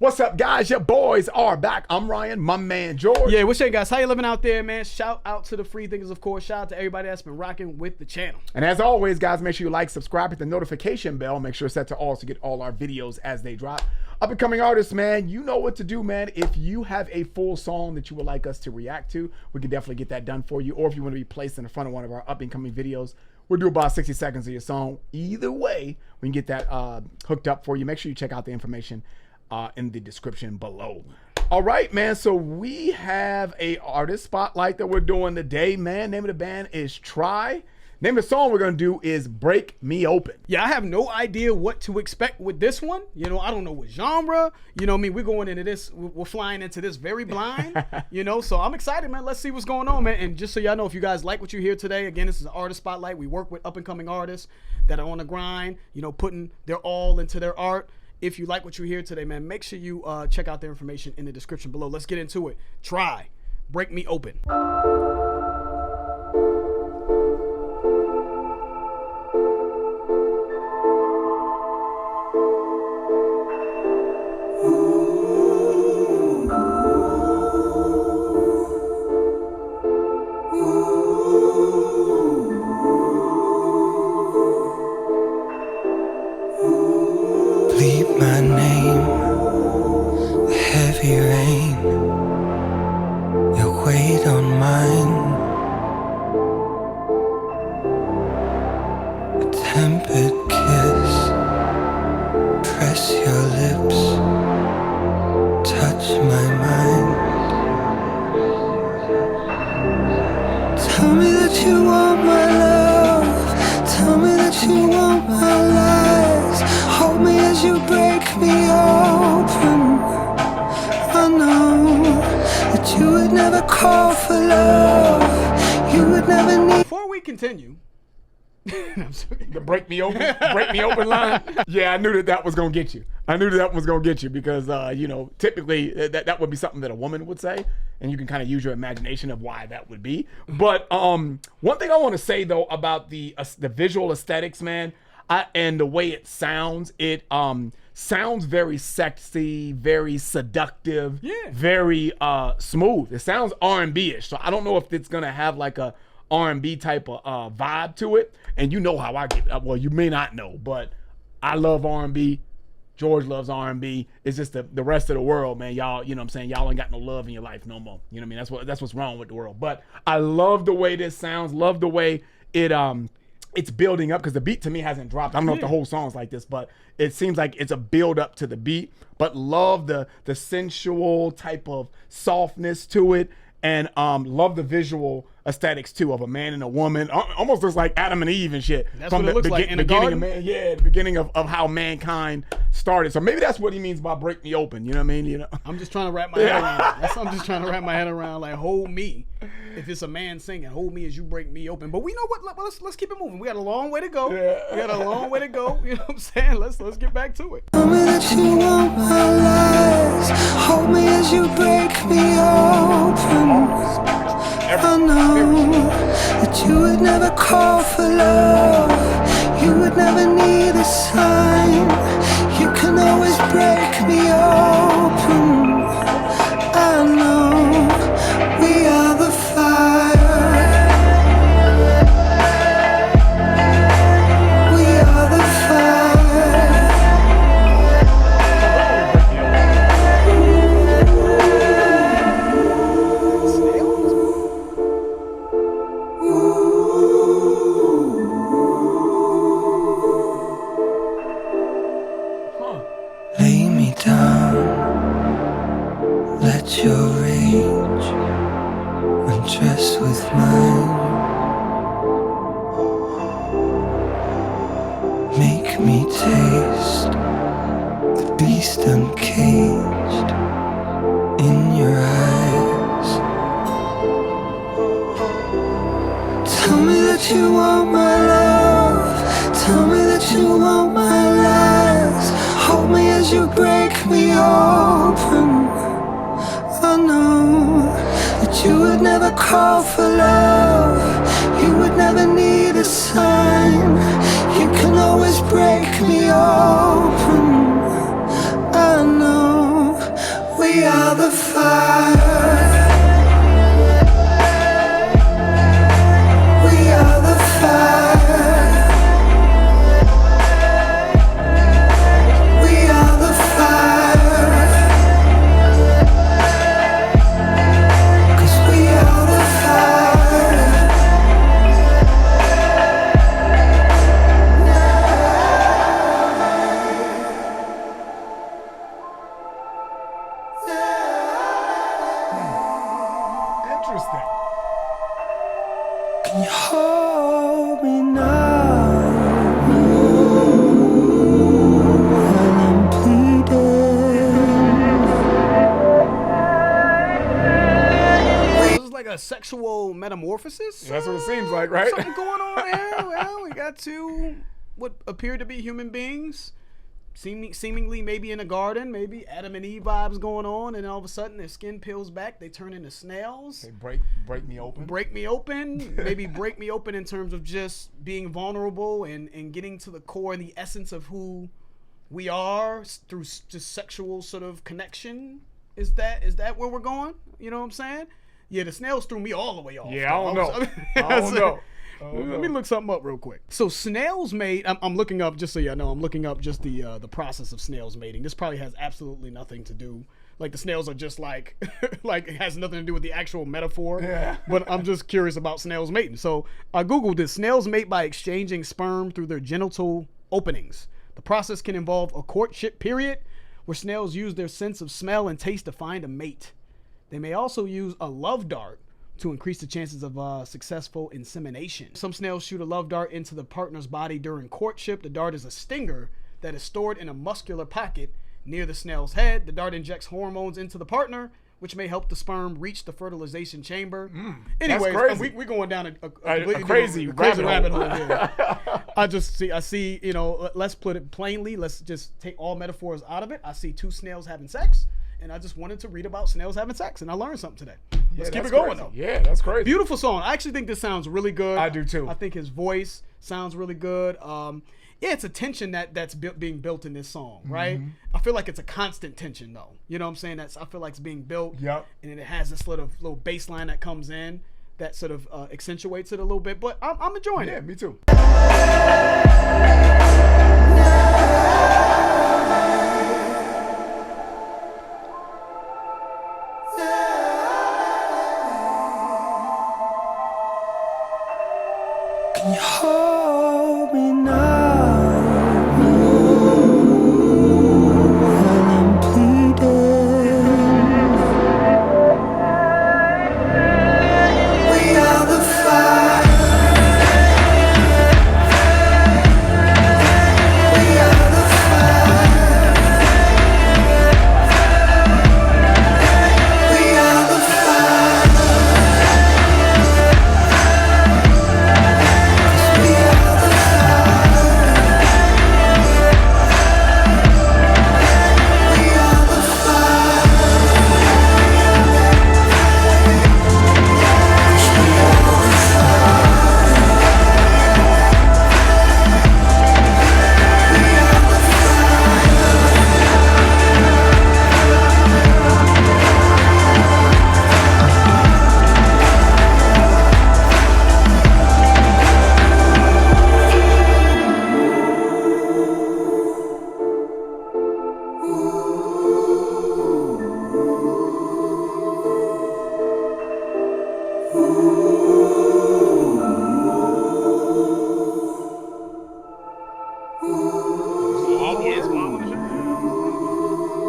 What's up, guys? Your boys are back. I'm Ryan, my man George. Yeah, what's up, guys? How you living out there, man? Shout out to the free thinkers, of course. Shout out to everybody that's been rocking with the channel. And as always, guys, make sure you like, subscribe, hit the notification bell. Make sure it's set to all to get all our videos as they drop. Up and coming artists, man, you know what to do, man. If you have a full song that you would like us to react to, we can definitely get that done for you. Or if you want to be placed in the front of one of our up and coming videos, we'll do about 60 seconds of your song. Either way, we can get that hooked up for you. Make sure you check out the information in the description below. All right, man, so we have a artist spotlight that we're doing today, man. Name of the band is Try. Name of the song we're gonna do is Break Me Open. Yeah, I have no idea what to expect with this one. You know, I don't know what genre. You know what I mean? We're going into this, we're flying into this very blind, you know, so I'm excited, man. Let's see what's going on, man. And just so y'all know, if you guys like what you hear today, again, this is an artist spotlight. We work with up and coming artists that are on the grind, you know, putting their all into their art. If you like what you hear today, man, make sure you check out their information in the description below. Let's get into it. Try, Break Me Open. Bleed my name, heavy rain, your weight on mine, a tempered kiss, press your lips, touch my mind. Tell me that you want my love, tell me that you want my lies. Hold me as you break me open. I know that you would never call for love. You would never need. Before we continue, The break me open line. Yeah, I knew that was gonna get you. I knew that was gonna get you because you know, typically that would be something that a woman would say, and you can kind of use your imagination of why that would be. But one thing I want to say though about the visual aesthetics, man, and the way it sounds sounds very sexy, very seductive, yeah, very smooth. It sounds R&B-ish, so I don't know if it's gonna have like a R&B type of vibe to it. And you know how I get, well, you may not know, but I love R&B. George loves R&B. It's just the rest of the world, man. Y'all, you know what I'm saying? Y'all ain't got no love in your life no more. You know what I mean? That's what's wrong with the world. But I love the way this sounds. Love the way it's building up, because the beat to me hasn't dropped. I don't know if the whole song's like this, but it seems like it's a build up to the beat. But love the sensual type of softness to it. And love the visual aesthetics too of a man and a woman. Almost looks like Adam and Eve and shit. That's what it looks like in a garden. The beginning of how mankind started. So maybe that's what he means by break me open. You know what I mean? You know. I'm just trying to wrap my head around it. That's what I'm just trying to wrap my head around. Like, hold me. If it's a man singing, hold me as you break me open. But we know what. Let's keep it moving. We got a long way to go. Yeah. We got a long way to go. You know what I'm saying? Let's get back to it. Tell me that you want my lies. Hold me as you break me open. I know that you would never call for love. You would never need a sign. You can always break me open. I know we are the fire. We are the fire. Lay me down, let your rage undress with mine. Make me taste the beast uncaged in your eyes. Tell me that you want my love. Tell me that you want my lies. Hold me as you break me open. I know that you would never call for love. You would never need a sign. You can always break me open. I know We are the fire. We are the fire. We are the fire. 'Cause we are the fire. Interesting. Can you hold me now? While I'm pleading. This is like a sexual metamorphosis. That's what it seems like, right? Something going on there. Well, we got two what appear to be human beings, seemingly maybe in a garden, maybe Adam and Eve vibes going on, and all of a sudden their skin peels back, they turn into snails. They break me open. Break me open, maybe break me open in terms of just being vulnerable and getting to the core and the essence of who we are through just sexual sort of connection. Is that where we're going? You know what I'm saying? Yeah, the snails threw me all the way off. Yeah, I don't know. I don't know. Let me look something up real quick. So snails mate, I'm looking up, just so you know, I'm looking up just the process of snails mating. This probably has absolutely nothing to do, like the snails are just like, like it has nothing to do with the actual metaphor. Yeah. But I'm just curious about snails mating. So I Googled this. Snails mate by exchanging sperm through their genital openings. The process can involve a courtship period where snails use their sense of smell and taste to find a mate. They may also use a love dart to increase the chances of successful insemination. Some snails shoot a love dart into the partner's body during courtship. The dart is a stinger that is stored in a muscular pocket near the snail's head. The dart injects hormones into the partner, which may help the sperm reach the fertilization chamber. Anyways, crazy. we're going down a crazy rabbit hole here. I see, you know, let's put it plainly. Let's just take all metaphors out of it. I see two snails having sex, and I just wanted to read about snails having sex, and I learned something today. Let's keep it going, though. Yeah, that's crazy. Beautiful song. I actually think this sounds really good. I do, too. I think his voice sounds really good. Yeah, it's a tension that's being built in this song, right? I feel like it's a constant tension, though. You know what I'm saying? I feel like it's being built. Yep. And then it has this little bass line that comes in that sort of accentuates it a little bit. But I'm enjoying Yeah, it. me too. Can you hold me now? While I'm pleading. We are the fire. We are the fire. We are the fire. We are the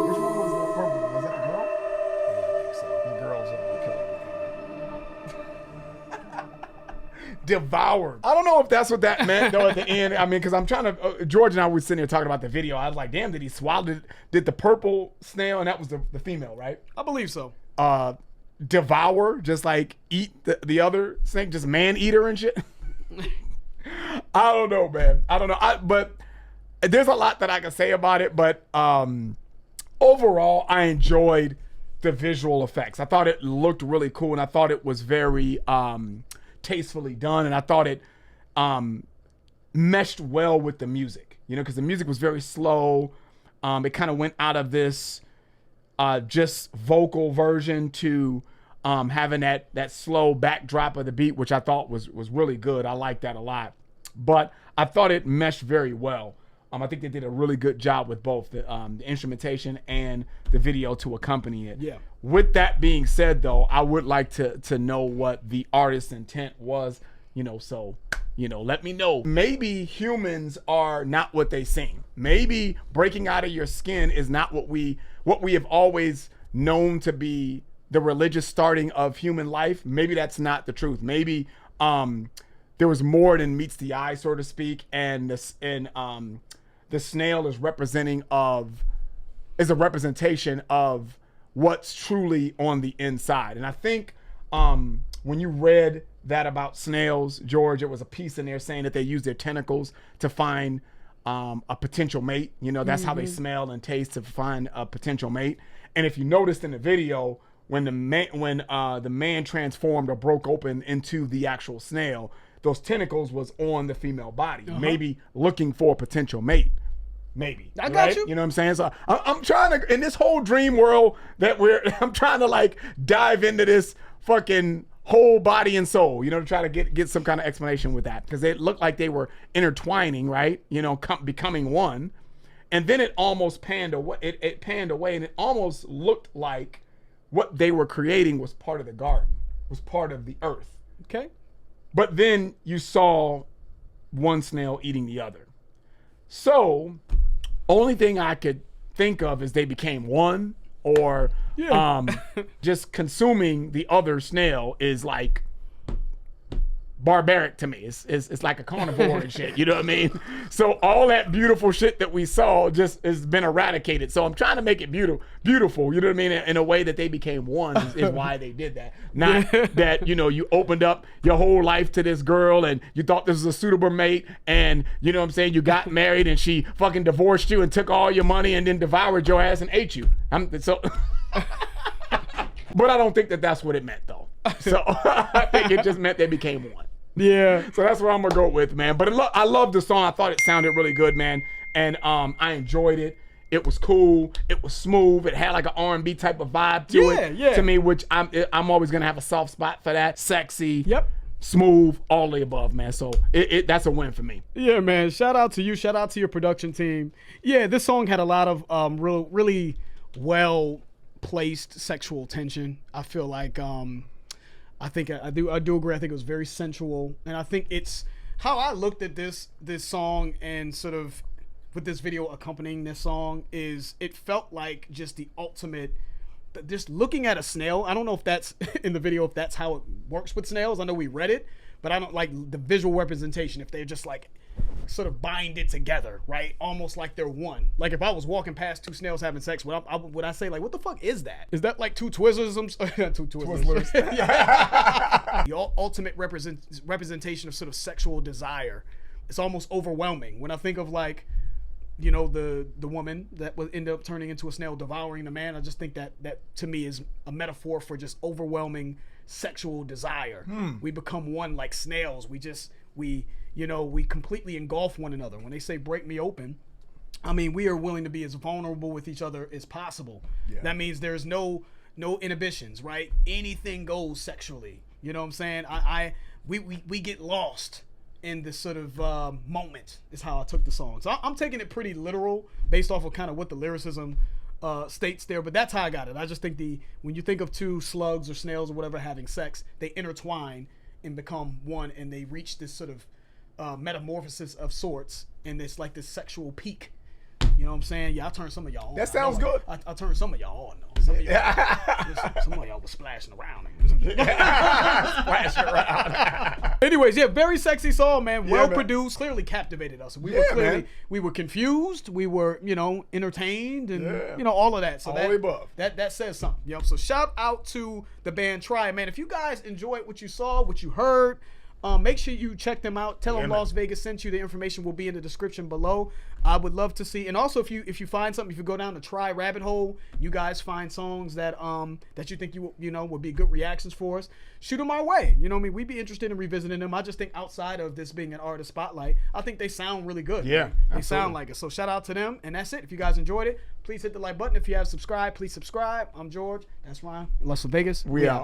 Which one was the purple? Was that the girl? Yeah, I think so. The girl's devoured. I don't know if that's what that meant though at the end. I mean, because I'm trying to. George and I were sitting here talking about the video. I was like, "Damn, did he swallow it? Did the purple snail?" And that was the female, right? I believe so. Devour, just like eat the other snake, just man eater and shit. I don't know, man. I don't know. But there's a lot that I can say about it. But overall, I enjoyed the visual effects. I thought it looked really cool, and I thought it was very tastefully done, and I thought it meshed well with the music. You know, because the music was very slow. It kind of went out of this just vocal version to having that slow backdrop of the beat, which I thought was really good. I like that a lot. But I thought it meshed very well. I think they did a really good job with both the instrumentation and the video to accompany it. Yeah. With that being said, though, I would like to know what the artist's intent was, so, let me know. Maybe humans are not what they seem. Maybe breaking out of your skin is not what we have always known to be the religious starting of human life. Maybe that's not the truth. Maybe there was more than meets the eye, so to speak, and the snail is a representation of what's truly on the inside. And I think when you read that about snails, George, it was a piece in there saying that they use their tentacles to find a potential mate. That's how they smell and taste, to find a potential mate. And if you noticed in the video, when the man transformed or broke open into the actual snail, those tentacles was on the female body, maybe looking for a potential mate. Maybe. I got you. You know what I'm saying? So I'm trying to, in this whole dream world that I'm trying to like dive into this fucking whole body and soul, to try to get some kind of explanation with that. Because it looked like they were intertwining, right? Becoming one. And then it almost panned away. It panned away, and it almost looked like what they were creating was part of the garden, was part of the earth. Okay. But then you saw one snail eating the other. So only thing I could think of is they became one, or just consuming the other snail is like barbaric to me. It's like a carnivore and shit. You know what I mean? So all that beautiful shit that we saw just has been eradicated. So I'm trying to make it beautiful. You know what I mean? In a way that they became one is why they did that. Not that, you opened up your whole life to this girl and you thought this was a suitable mate, and you know what I'm saying, you got married and she fucking divorced you and took all your money and then devoured your ass and ate you. But I don't think that that's what it meant, though. So I think it just meant they became one. Yeah. So that's what I'm gonna go with, man. But I love the song. I thought it sounded really good, man. And I enjoyed it. It was cool. It was smooth. It had like an R&B type of vibe to it. To me, which I'm always gonna have a soft spot for that. Sexy. Yep. Smooth, all the above, man. So that's a win for me. Yeah, man. Shout out to you. Shout out to your production team. Yeah, this song had a lot of really well placed sexual tension. I feel like I think I do agree. I think it was very sensual, and I think it's how I looked at this song, and sort of with this video accompanying this song, is it felt like just the ultimate. Just looking at a snail, I don't know if that's in the video, if that's how it works with snails. I know we read it, but I don't like the visual representation. If they're just like sort of bind it together, right? Almost like they're one. Like if I was walking past two snails having sex, would I say like, what the fuck is that? Is that like two Twizzlers? Two Twizzlers. The ultimate representation of sort of sexual desire. It's almost overwhelming. When I think of like, the woman that would end up turning into a snail devouring the man, I just think that to me is a metaphor for just overwhelming sexual desire. We become one like snails. We completely engulf one another. When they say break me open, I mean, we are willing to be as vulnerable with each other as possible. Yeah. That means there's no inhibitions, right? Anything goes sexually. You know what I'm saying? We get lost in this sort of moment is how I took the song. So I'm taking it pretty literal based off of kind of what the lyricism states there, but that's how I got it. I just think when you think of two slugs or snails or whatever having sex, they intertwine and become one, and they reach this sort of metamorphosis of sorts, and it's like this sexual peak. You know what I'm saying? Yeah, I turned some of y'all on. That sounds good. I turned some of y'all on, though. Some of y'all was splashing around. Splashing around. Anyways, yeah, very sexy song, man. Well produced, clearly captivated us. We were confused, we were, entertained, and all of that. So all above. That says something. So shout out to the band Try, man. If you guys enjoyed what you saw, what you heard, Make sure you check them out. Tell them man. Las Vegas sent you. The information will be in the description below. I would love to see. And also, if you find something, if you go down the Try Rabbit Hole, you guys find songs that that you think would be good reactions for us, shoot them our way. You know what I mean? We'd be interested in revisiting them. I just think outside of this being an artist spotlight, I think they sound really good. Yeah, man. They absolutely. sound like it. So shout out to them. And that's it. If you guys enjoyed it, please hit the like button. If you have subscribed, please subscribe. I'm George. That's Ryan. Las Vegas. We out.